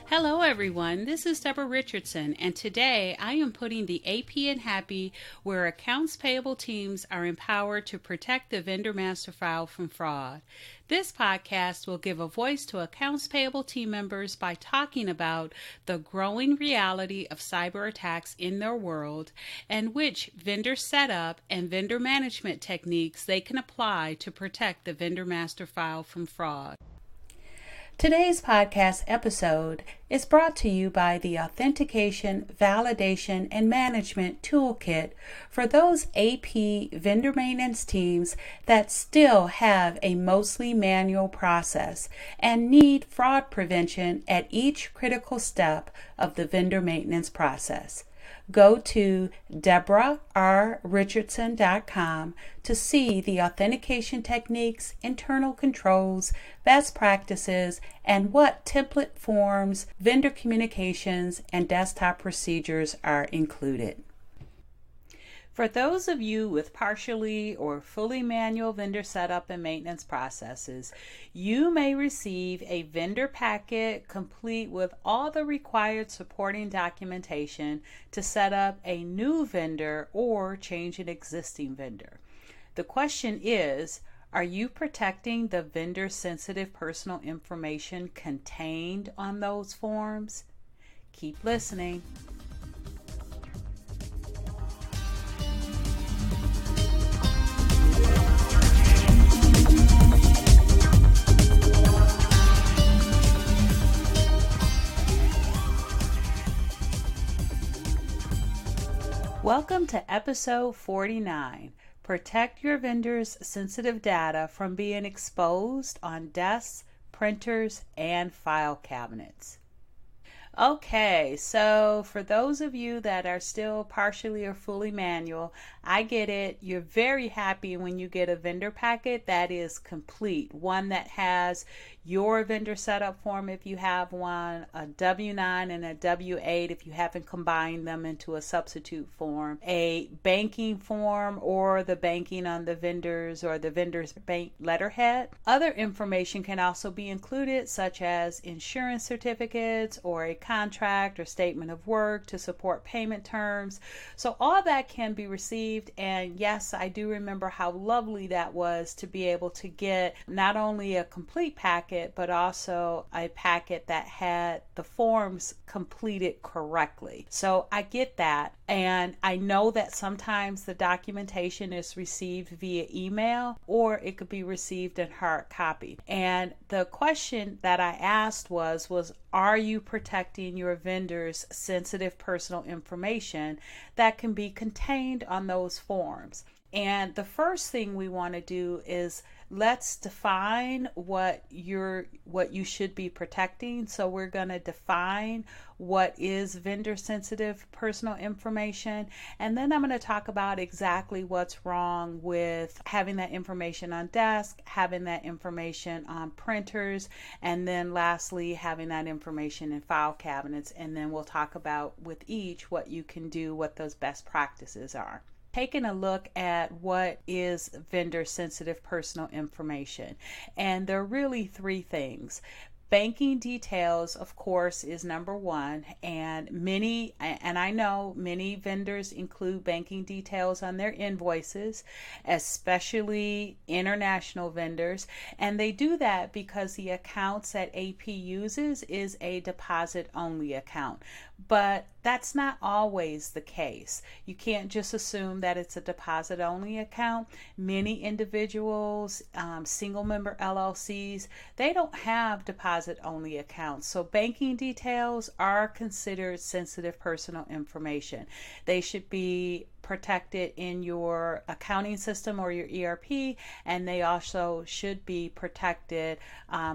Hello everyone, this is Deborah Richardson, and today I am putting the AP in Happy where accounts payable teams are empowered to protect the vendor master file from fraud. This podcast will give a voice to accounts payable team members by talking about the growing reality of cyber attacks in their world and which vendor setup and vendor management techniques they can apply to protect the vendor master file from fraud. Today's podcast episode is brought to you by the Authentication, Validation, and Management Toolkit for those AP vendor maintenance teams that still have a mostly manual process and need fraud prevention at each critical step of the vendor maintenance process. Go to deborahrrichardson.com to see the authentication techniques, internal controls, best practices, and what template forms, vendor communications, and desktop procedures are included. For those of you with partially or fully manual vendor setup and maintenance processes, you may receive a vendor packet complete with all the required supporting documentation to set up a new vendor or change an existing vendor. The question is, are you protecting the vendor-sensitive personal information contained on those forms? Keep listening. Welcome to episode 49. Protect your vendor's sensitive data from being exposed on desks, printers, and file cabinets. Okay, so for those of you that are still partially or fully manual, I get it. You're very happy when you get a vendor packet that is complete, one that has your vendor setup form if you have one, a W-9 and a W-8 if you haven't combined them into a substitute form, a banking form or the banking on the vendors or the vendor's bank letterhead. Other information can also be included, such as insurance certificates or a contract or statement of work to support payment terms. So all that can be received, and yes, I do remember how lovely that was to be able to get not only a complete packet but also a packet that had the forms completed correctly. So I get that, and I know that sometimes the documentation is received via email or it could be received in hard copy. And the question that I asked was are you protecting your vendor's sensitive personal information that can be contained on those forms? And the first thing we want to do is let's define what you should be protecting. So we're going to define what is vendor sensitive personal information, and then I'm going to talk about exactly what's wrong with having that information on desk, having that information on printers, and then lastly having that information in file cabinets, and then we'll talk about with each what you can do, what those best practices are. Taking a look at what is vendor sensitive personal information, and there are really three things. Banking details, of course, is number one, and I know many vendors include banking details on their invoices, especially international vendors, and they do that because the accounts that AP uses is a deposit-only account. But that's not always the case. You can't just assume that it's a deposit-only account. Many individuals, single-member LLCs, they don't have deposit-only accounts. So banking details are considered sensitive personal information. They should be protected in your accounting system or your ERP, and they also should be protected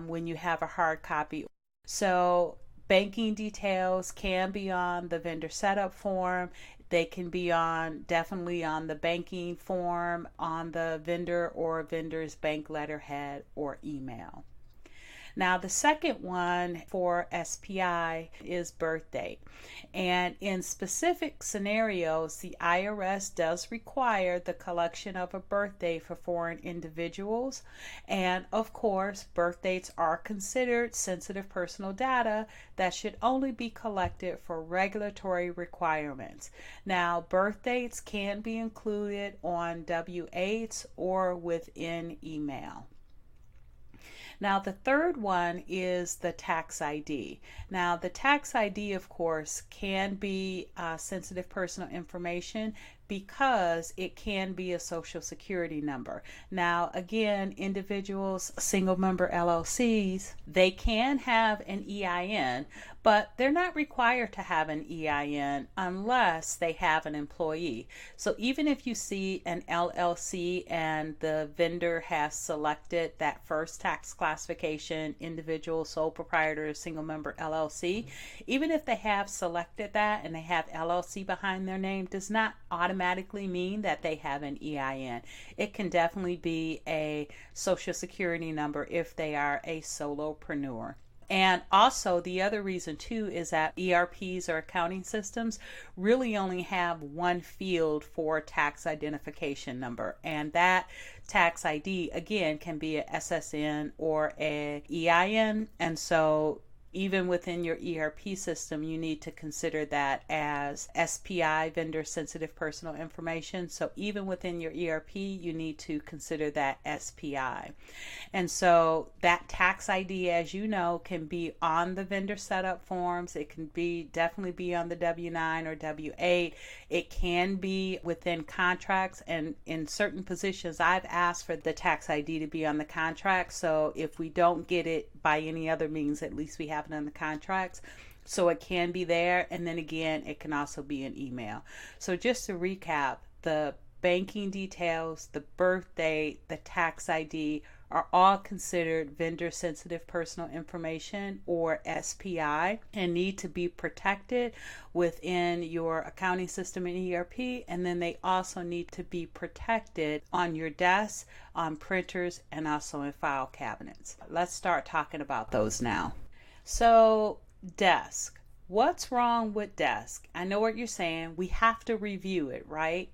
when you have a hard copy. So banking details can be on the vendor setup form. They can be definitely on the banking form, on the vendor or vendor's bank letterhead or email. Now, the second one for SPI is birth date. And in specific scenarios, the IRS does require the collection of a birthday for foreign individuals. And of course, birth dates are considered sensitive personal data that should only be collected for regulatory requirements. Now, birth dates can be included on W-8s or within email. Now, the third one is the tax ID. Now, the tax ID, of course, can be sensitive personal information because it can be a social security number. Now, again, individuals, single member LLCs, they can have an EIN, but they're not required to have an EIN unless they have an employee. So even if you see an LLC and the vendor has selected that first tax classification, individual, sole proprietor, single member LLC, even if they have selected that and they have LLC behind their name, does not automatically mean that they have an EIN. It can definitely be a social security number if they are a solopreneur. And also, the other reason too is that ERPs or accounting systems really only have one field for tax identification number, and that tax ID again can be a SSN or a EIN. And so even within your ERP system, you need to consider that as SPI, vendor sensitive personal information. So even within your ERP, you need to consider that SPI. And so that tax ID, as you know, can be on the vendor setup forms. It can definitely be on the W-9 or W-8. It can be within contracts, and in certain positions, I've asked for the tax ID to be on the contract. So if we don't get it by any other means, at least we have it on the contracts. So it can be there. And then again, it can also be an email. So just to recap, the banking details, the birth date, the tax ID are all considered vendor sensitive personal information, or SPI, and need to be protected within your accounting system and ERP. And then they also need to be protected on your desk, on printers, and also in file cabinets. Let's start talking about those now. So, desk. What's wrong with desk? I know what you're saying. We have to review it, right?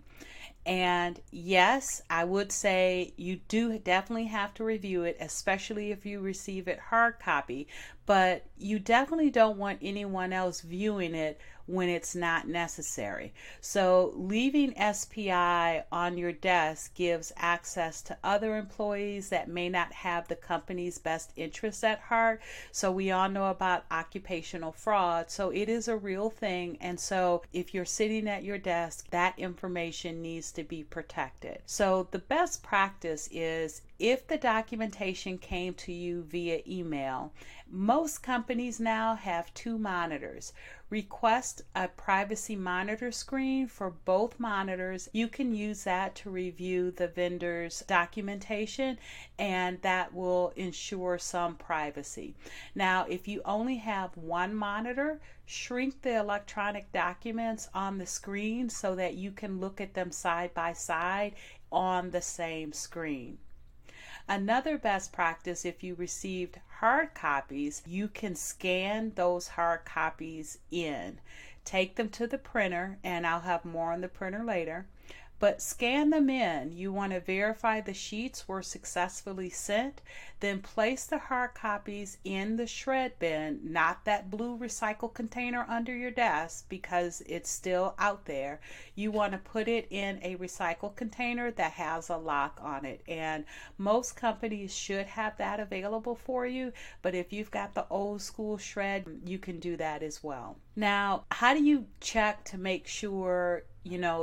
And yes, I would say you do definitely have to review it, especially if you receive it hard copy, but you definitely don't want anyone else viewing it when it's not necessary. So leaving SPI on your desk gives access to other employees that may not have the company's best interests at heart. So we all know about occupational fraud. So it is a real thing. And so if you're sitting at your desk, that information needs to be protected. So the best practice is, if the documentation came to you via email, most companies now have 2 monitors. Request a privacy monitor screen for both monitors. You can use that to review the vendor's documentation, and that will ensure some privacy. Now, if you only have one monitor, shrink the electronic documents on the screen so that you can look at them side by side on the same screen. Another best practice, if you received hard copies, you can scan those hard copies in. Take them to the printer, and I'll have more on the printer later. But scan them in. You want to verify the sheets were successfully sent. Then place the hard copies in the shred bin, not that blue recycle container under your desk, because it's still out there. You want to put it in a recycle container that has a lock on it. And most companies should have that available for you. But if you've got the old school shred, you can do that as well. Now, how do you check to make sure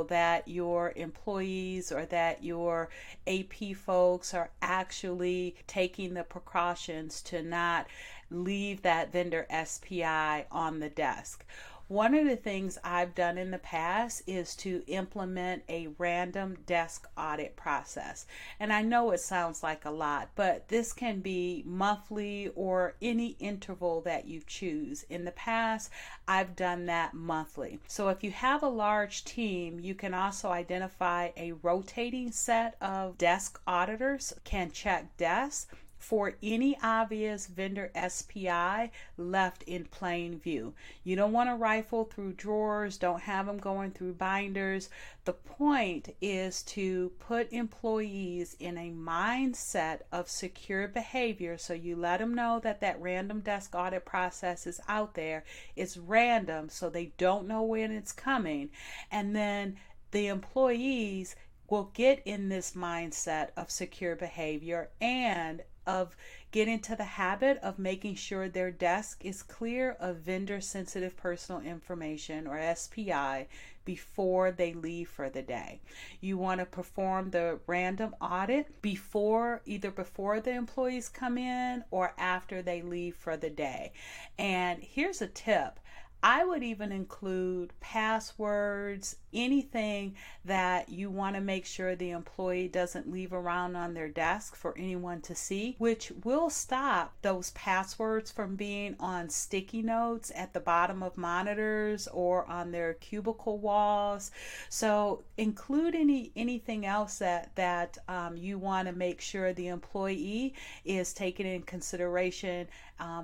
that your employees or that your AP folks are actually taking the precautions to not leave that vendor SPI on the desk? One of the things I've done in the past is to implement a random desk audit process. And I know it sounds like a lot, but this can be monthly or any interval that you choose. In the past, I've done that monthly. So if you have a large team, you can also identify a rotating set of desk auditors can check desks. for any obvious vendor SPI left in plain view. You don't want to rifle through drawers, don't have them going through binders. The point is to put employees in a mindset of secure behavior, so you let them know that that random desk audit process is out there. It's random, so they don't know when it's coming. And then the employees will get in this mindset of secure behavior and of get into the habit of making sure their desk is clear of vendor sensitive personal information, or SPI, before they leave for the day. You want to perform the random audit either before the employees come in or after they leave for the day. And here's a tip. I would even include passwords, anything that you want to make sure the employee doesn't leave around on their desk for anyone to see, which will stop those passwords from being on sticky notes at the bottom of monitors or on their cubicle walls. So include anything else that you want to make sure the employee is taken in consideration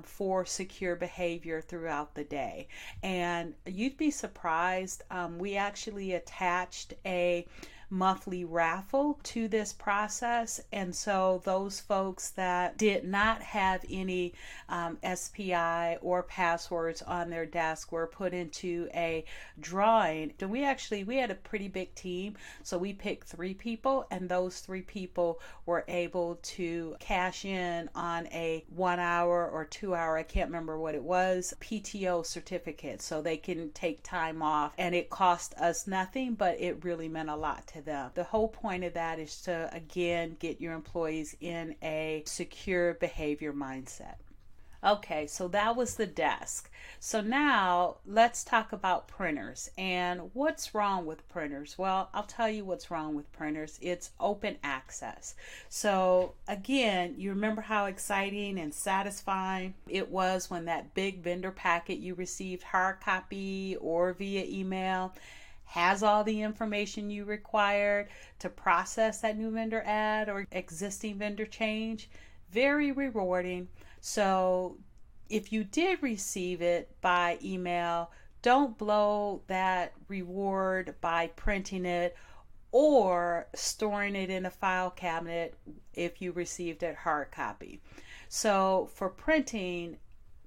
for secure behavior throughout the day. And you'd be surprised, we actually attached a monthly raffle to this process, and so those folks that did not have any SPI or passwords on their desk were put into a drawing. And we had a pretty big team, so we picked 3 people, and those 3 people were able to cash in on a 1 hour or 2 hour, I can't remember what it was, PTO certificate, so they can take time off, and it cost us nothing, but it really meant a lot to them. The whole point of that is to, again, get your employees in a secure behavior mindset. Okay, so that was the desk. So now let's talk about printers and what's wrong with printers. Well, I'll tell you what's wrong with printers. It's open access. So again, you remember how exciting and satisfying it was when that big vendor packet you received hard copy or via email has all the information you required to process that new vendor ad or existing vendor change. Very rewarding. So if you did receive it by email, don't blow that reward by printing it or storing it in a file cabinet if you received it hard copy. So for printing,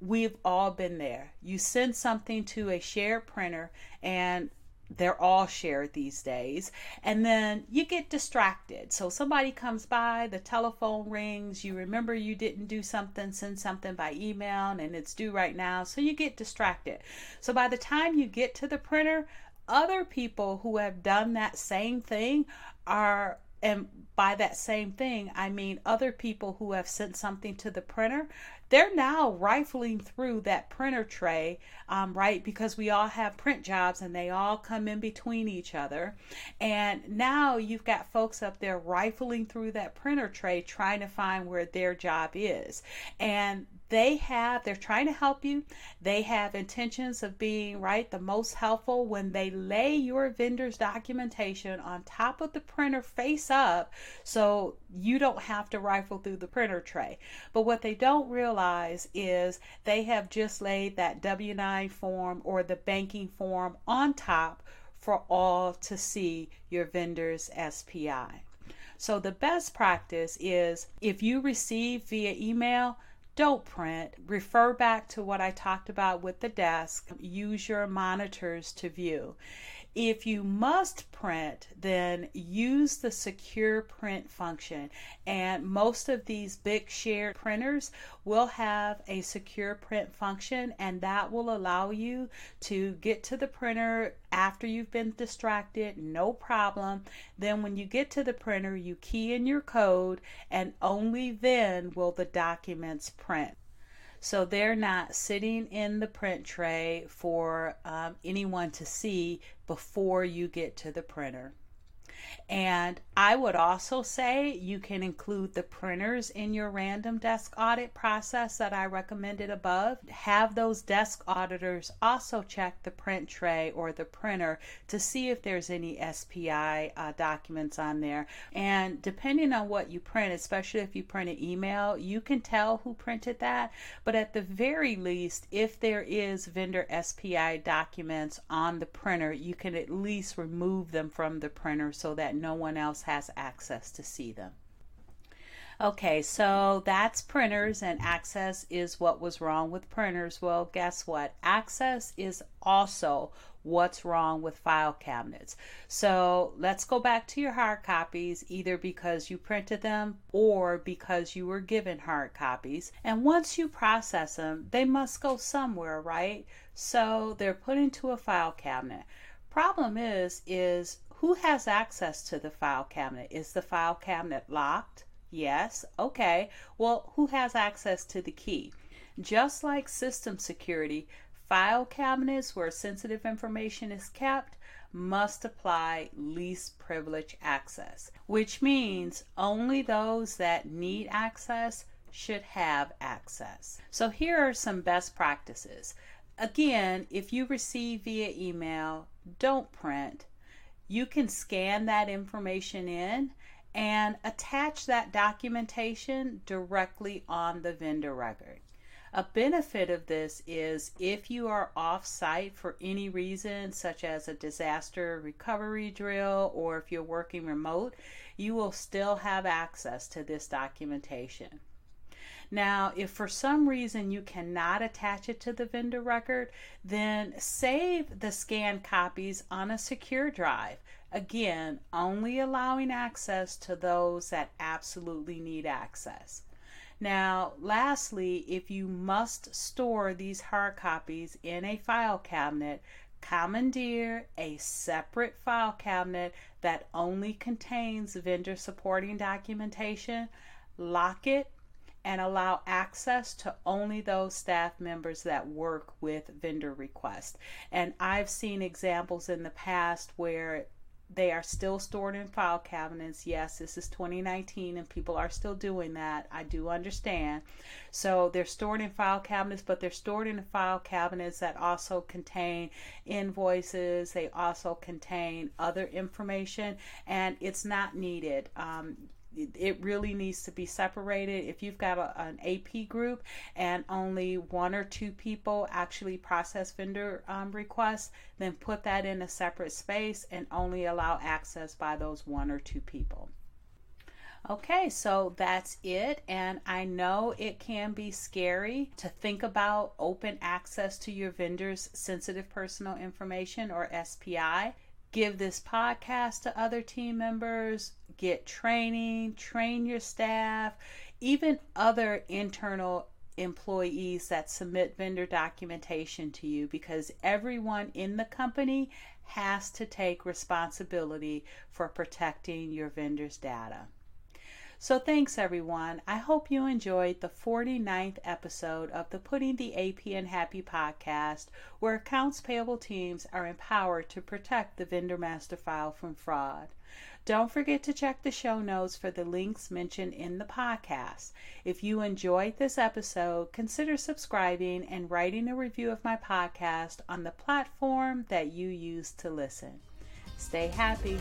we've all been there. You send something to a shared printer, and they're all shared these days, and then you get distracted. So somebody comes by, the telephone rings, you remember you didn't do something, send something by email, and it's due right now, so you get distracted. So by the time you get to the printer, other people who have done that same thing are, and by that same thing I mean other people who have sent something to the printer, they're now rifling through that printer tray, right? Because we all have print jobs and they all come in between each other. And now you've got folks up there rifling through that printer tray trying to find where their job is. And they're trying to help you. They have intentions of being, right, the most helpful when they lay your vendor's documentation on top of the printer face up, so you don't have to rifle through the printer tray. But what they don't realize is they have just laid that W-9 form or the banking form on top for all to see your vendor's SPI. So the best practice is, if you receive via email, don't print. Refer back to what I talked about with the desk. Use your monitors to view. If you must print, then use the secure print function. And most of these big shared printers will have a secure print function, and that will allow you to get to the printer after you've been distracted, no problem. Then when you get to the printer, you key in your code, and only then will the documents print. So they're not sitting in the print tray for anyone to see before you get to the printer. And I would also say you can include the printers in your random desk audit process that I recommended above. Have those desk auditors also check the print tray or the printer to see if there's any SPI documents on there. And depending on what you print, especially if you print an email, you can tell who printed that. But at the very least, if there is vendor SPI documents on the printer, you can at least remove them from the printer so that no one else has access to see them. Okay, so that's printers, and access is what was wrong with printers. Well, guess what? Access is also what's wrong with file cabinets. So let's go back to your hard copies, either because you printed them or because you were given hard copies. And once you process them, they must go somewhere, right? So they're put into a file cabinet. Problem is who has access to the file cabinet? Is the file cabinet locked? Yes. Okay. Well, who has access to the key? Just like system security, file cabinets where sensitive information is kept must apply least privilege access, which means only those that need access should have access. So here are some best practices. Again, if you receive via email, don't print. You can scan that information in and attach that documentation directly on the vendor record. A benefit of this is if you are off-site for any reason, such as a disaster recovery drill, or if you're working remote, you will still have access to this documentation. Now, if for some reason you cannot attach it to the vendor record, then save the scanned copies on a secure drive. Again, only allowing access to those that absolutely need access. Now, lastly, if you must store these hard copies in a file cabinet, commandeer a separate file cabinet that only contains vendor supporting documentation, lock it, and allow access to only those staff members that work with vendor requests. And I've seen examples in the past where they are still stored in file cabinets. Yes, this is 2019 and people are still doing that. I do understand. So they're stored in file cabinets, but they're stored in file cabinets that also contain invoices. They also contain other information, and it's not needed. It really needs to be separated. If you've got an AP group and only one or two people actually process vendor requests, then put that in a separate space and only allow access by those one or two people. Okay, so that's it. And I know it can be scary to think about open access to your vendor's sensitive personal information, or SPI. Give this podcast to other team members, get training, train your staff, even other internal employees that submit vendor documentation to you, because everyone in the company has to take responsibility for protecting your vendor's data. So thanks everyone. I hope you enjoyed the 49th episode of the Putting the AP in Happy podcast, where accounts payable teams are empowered to protect the vendor master file from fraud. Don't forget to check the show notes for the links mentioned in the podcast. If you enjoyed this episode, consider subscribing and writing a review of my podcast on the platform that you use to listen. Stay happy.